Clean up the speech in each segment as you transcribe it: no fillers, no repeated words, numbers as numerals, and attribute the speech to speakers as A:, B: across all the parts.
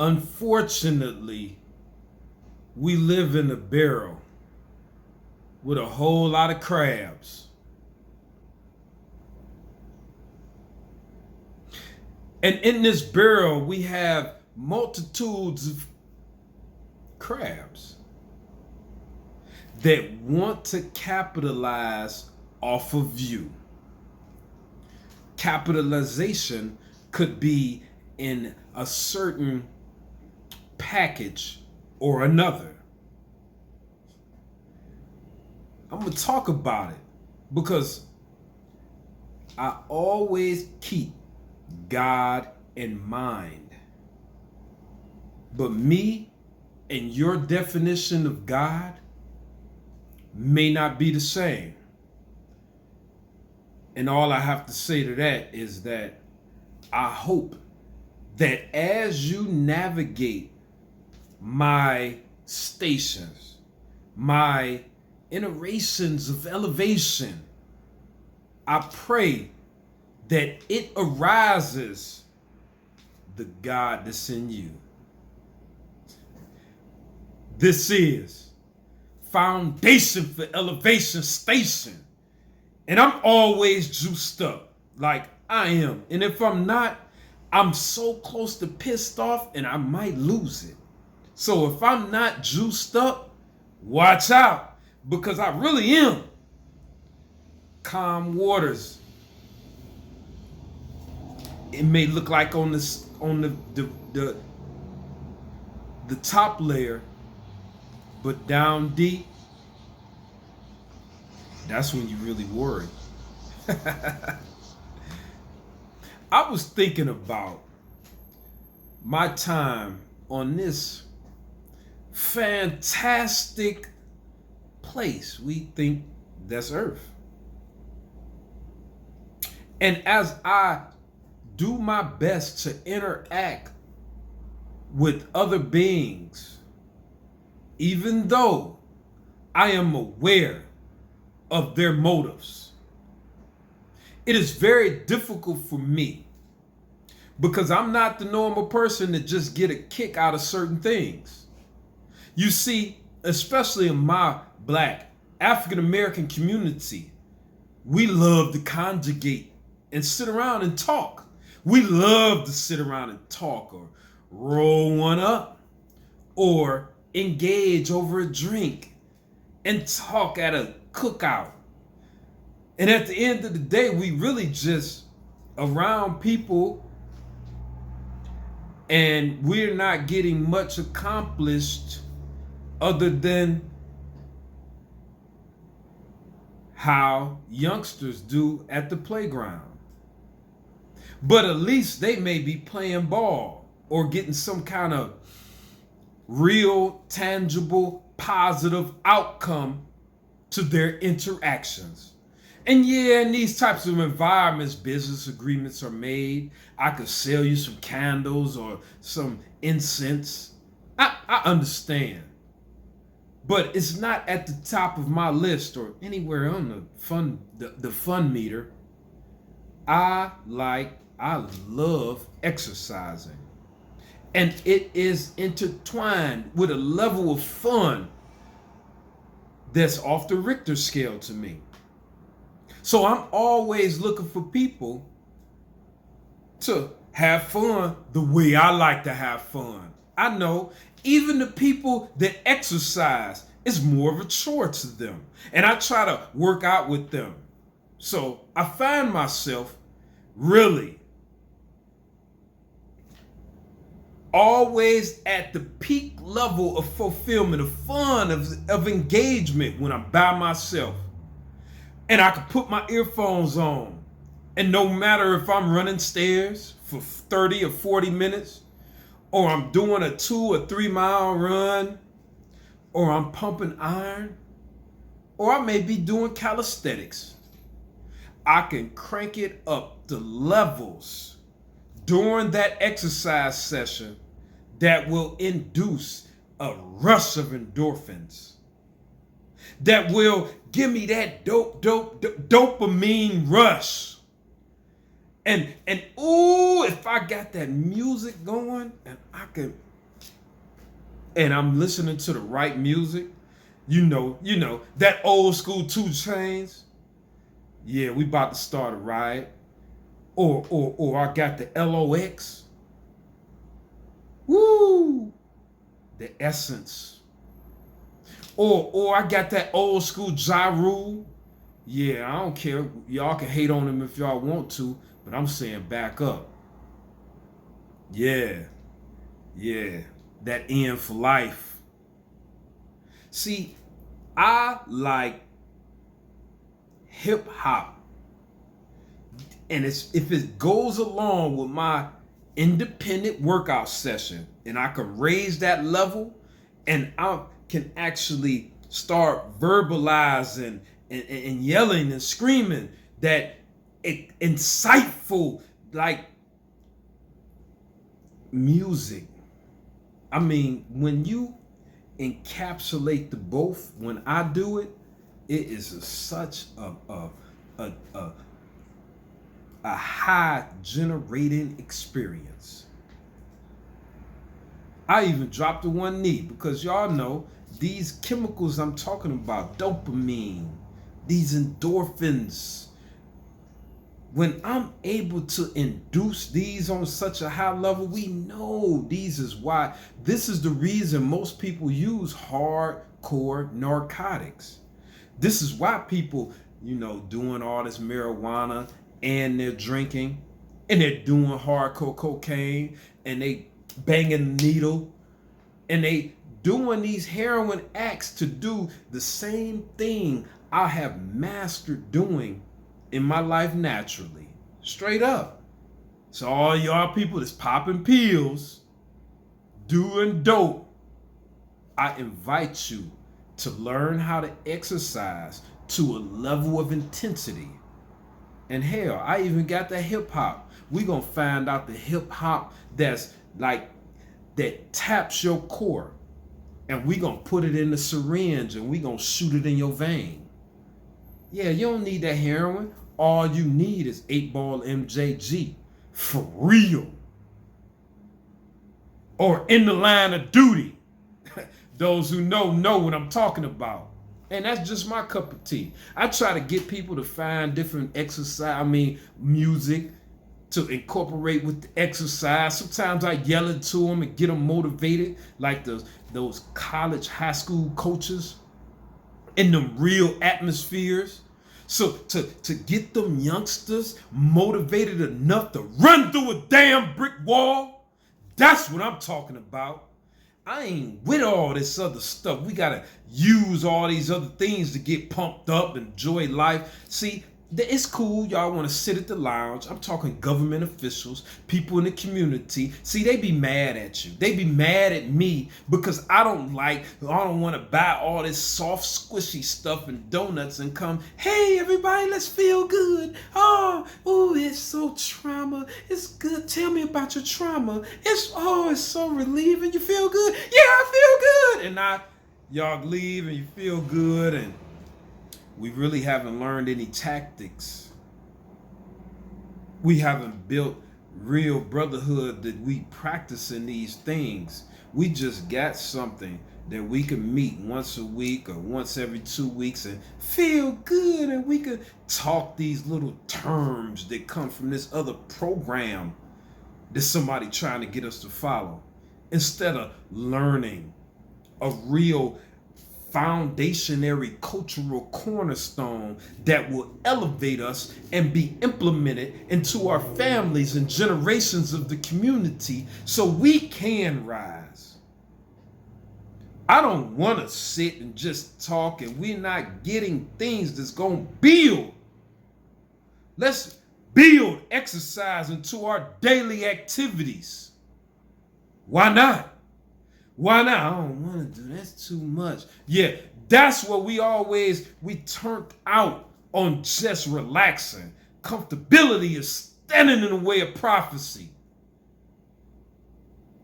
A: Unfortunately, we live in a barrel with a whole lot of crabs. And in this barrel, we have multitudes of crabs that want to capitalize off of you. Capitalization could be in a certain package or another. I'm going to talk about it because I always keep God in mind. But me and your definition of God may not be the same. And all I have to say to that is that I hope that as you navigate my stations, my iterations of elevation, I pray that it arises the God that's in you. This is Foundation for Elevation Station. And I'm always juiced up, like I am. And if I'm not, I'm so close to pissed off and I might lose it. So if I'm not juiced up, watch out, because I really am. Calm waters. It may look like on the top layer, but down deep, that's when you really worry. I was thinking about my time on this fantastic place we think that's Earth. And as I do my best to interact with other beings, even though I am aware of their motives, it is very difficult for me because I'm not the normal person that just get a kick out of certain things. You see, especially in my Black African American community, we love to conjugate and sit around and talk. We love to sit around and talk or roll one up or engage over a drink and talk at a cookout. And at the end of the day, we really just around people and we're not getting much accomplished other than how youngsters do at the playground. But at least they may be playing ball or getting some kind of real, tangible, positive outcome to their interactions. And yeah, in these types of environments, business agreements are made. I could sell you some candles or some incense. I understand. But it's not at the top of my list or anywhere on the fun meter. I love exercising. And it is intertwined with a level of fun that's off the Richter scale to me. So I'm always looking for people to have fun the way I like to have fun. I know even the people that exercise is more of a chore to them. And I try to work out with them. So I find myself really always at the peak level of fulfillment, of fun, of engagement when I'm by myself. And I can put my earphones on. And no matter if I'm running stairs for 30 or 40 minutes, or I'm doing a 2 or 3 mile run, or I'm pumping iron, or I may be doing calisthenics, I can crank it up to levels during that exercise session that will induce a rush of endorphins, that will give me that dopamine rush. And ooh, if I got that music going and I can and I'm listening to the right music, that old school 2 Chainz. Yeah, we about to start a riot. Or I got the LOX. Woo! The Essence. Or I got that old school Ja Rule. Yeah, I don't care. Y'all can hate on him if y'all want to, but I'm saying back up. Yeah, yeah. That end for life. See, I like hip hop. And if it goes along with my independent workout session and I can raise that level and I can actually start verbalizing and yelling and screaming that insightful like music. I mean, when you encapsulate the both, when I do it, it is such a high generating experience. I even dropped to one knee because y'all know these chemicals I'm talking about, dopamine, these endorphins. When I'm able to induce these on such a high level, we know this is the reason most people use hardcore narcotics. This is why people, doing all this marijuana and they're drinking and they're doing hardcore cocaine and they banging the needle and they doing these heroin acts to do the same thing I have mastered doing in my life naturally. Straight up. So all y'all people that's popping pills, doing dope, I invite you to learn how to exercise to a level of intensity. And hell, I even got the hip hop. We gonna find out the hip hop that taps your core. And we gonna put it in the syringe and we gonna shoot it in your vein. Yeah, you don't need that heroin. All you need is 8-ball MJG. For real. Or in the line of duty. Those who know what I'm talking about. And that's just my cup of tea. I try to get people to find different music to incorporate with the exercise. Sometimes I yell it to them and get them motivated, like those college, high school coaches in them real atmospheres. So to get them youngsters motivated enough to run through a damn brick wall, that's what I'm talking about. I ain't with all this other stuff. We gotta use all these other things to get pumped up, enjoy life. See, it's cool. Y'all want to sit at the lounge. I'm talking government officials, people in the community. See, they be mad at you. They be mad at me because I don't want to buy all this soft, squishy stuff and donuts and come, hey, everybody, let's feel good. Oh, it's so trauma. It's good. Tell me about your trauma. It's so relieving. You feel good? Yeah, I feel good. And y'all leave and you feel good and we really haven't learned any tactics. We haven't built real brotherhood that we practice in these things. We just got something that we can meet once a week or once every 2 weeks and feel good, and we could talk these little terms that come from this other program that somebody trying to get us to follow, instead of learning a real foundationary cultural cornerstone that will elevate us and be implemented into our families and generations of the community so we can rise. I don't want to sit and just talk and we're not getting things that's going to build. Let's build exercise into our daily activities. Why not? Why not? I don't want to do that. That's too much. Yeah, that's what we turned out on just relaxing. Comfortability is standing in the way of prophecy.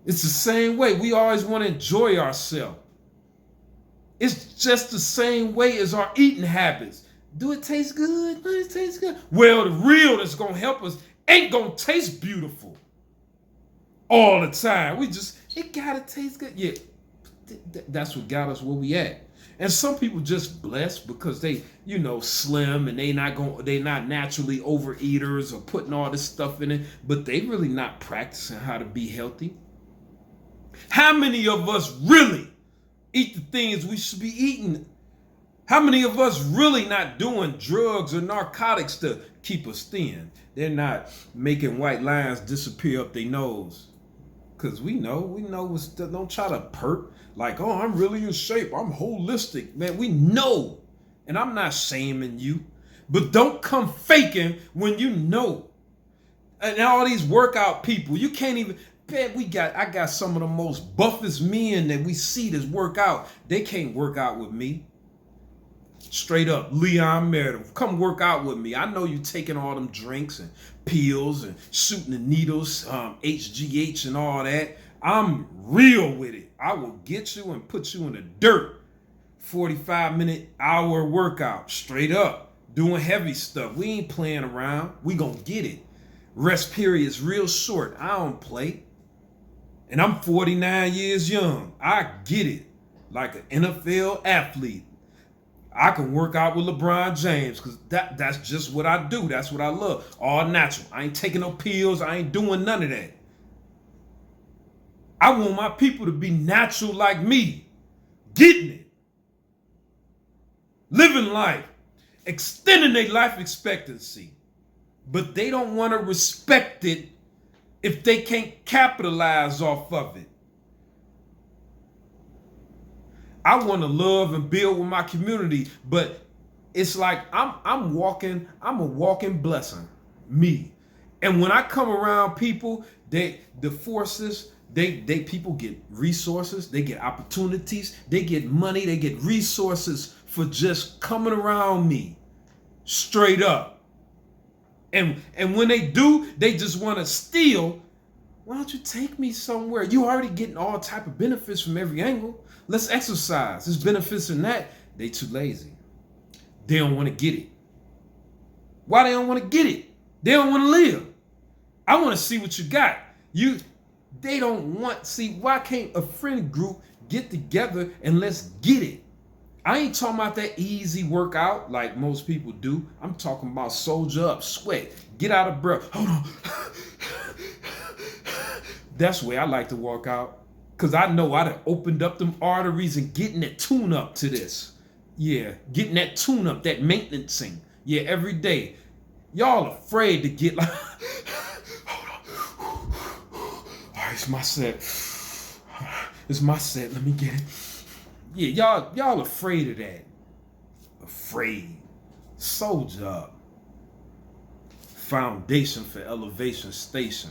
A: It's the same way. We always want to enjoy ourselves. It's just the same way as our eating habits. Do it taste good? Does it taste good? Well, the real that's going to help us ain't going to taste beautiful all the time. It gotta taste good. Yeah, That's what got us where we at. And some people just blessed because they, slim and they not naturally overeaters or putting all this stuff in it, but they really not practicing how to be healthy. How many of us really eat the things we should be eating? How many of us really not doing drugs or narcotics to keep us thin? They're not making white lines disappear up their nose. Because we know, don't try to perk like, oh, I'm really in shape. I'm holistic. Man, we know. And I'm not shaming you. But don't come faking when you know. And all these workout people, you can't even, man, I got some of the most buffest men that we see that work out. They can't work out with me. Straight up, Leon Meredith, come work out with me. I know you taking all them drinks and pills and shooting the needles, HGH and all that. I'm real with it. I will get you and put you in the dirt. 45-minute hour workout, straight up, doing heavy stuff. We ain't playing around. We gonna get it. Rest period's real short. I don't play. And I'm 49 years young. I get it. Like an NFL athlete. I can work out with LeBron James because that's just what I do. That's what I love. All natural. I ain't taking no pills. I ain't doing none of that. I want my people to be natural like me. Getting it. Living life. Extending their life expectancy. But they don't want to respect it if they can't capitalize off of it. I want to love and build with my community, but it's like I'm a walking blessing, me. And when I come around people, the forces, people get resources, they get opportunities, they get money, they get resources for just coming around me, straight up. And when they do, they just want to steal. Why don't you take me somewhere? You already getting all type of benefits from every angle. Let's exercise. There's benefits in that. They too lazy. They don't want to get it. Why they don't want to get it? They don't want to live. I want to see what you got. They don't want, see, why can't a friend group get together and let's get it? I ain't talking about that easy workout like most people do. I'm talking about soldier up, sweat, get out of breath. Hold on. That's where I like to walk out. Because I know I done opened up them arteries and getting that tune up to this. Yeah, getting that tune up, that maintenancing. Yeah, every day. Y'all afraid to get like, hold on. All right, it's my set. It's my set, let me get it. Yeah, y'all afraid of that. Afraid. Soldier up. Foundation for elevation station.